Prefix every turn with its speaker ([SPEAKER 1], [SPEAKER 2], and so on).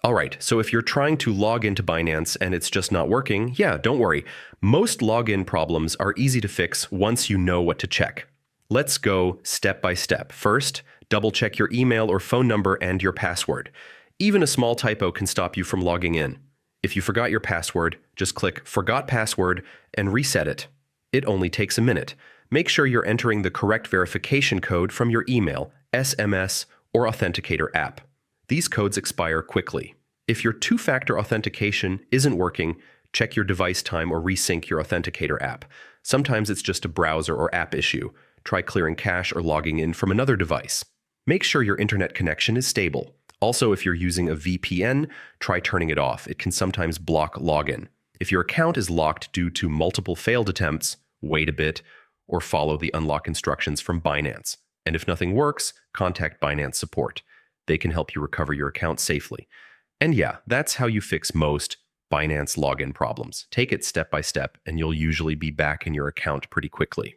[SPEAKER 1] All right, so if you're trying to log into Binance and it's just not working, yeah, don't worry. Most login problems are easy to fix once you know what to check. Let's go step by step. First, double check your email or phone number and your password. Even a small typo can stop you from logging in. If you forgot your password, just click Forgot Password and reset it. It only takes a minute. Make sure you're entering the correct verification code from your email, SMS, or Authenticator app. These codes expire quickly. If your two-factor authentication isn't working, check your device time or resync your Authenticator app. Sometimes it's just a browser or app issue. Try clearing cache or logging in from another device. Make sure your internet connection is stable. Also, if you're using a VPN, try turning it off. It can sometimes block login. If your account is locked due to multiple failed attempts, wait a bit, or follow the unlock instructions from Binance. And if nothing works, contact Binance support. They can help you recover your account safely. And yeah, that's how you fix most Binance login problems. Take it step by step, and you'll usually be back in your account pretty quickly.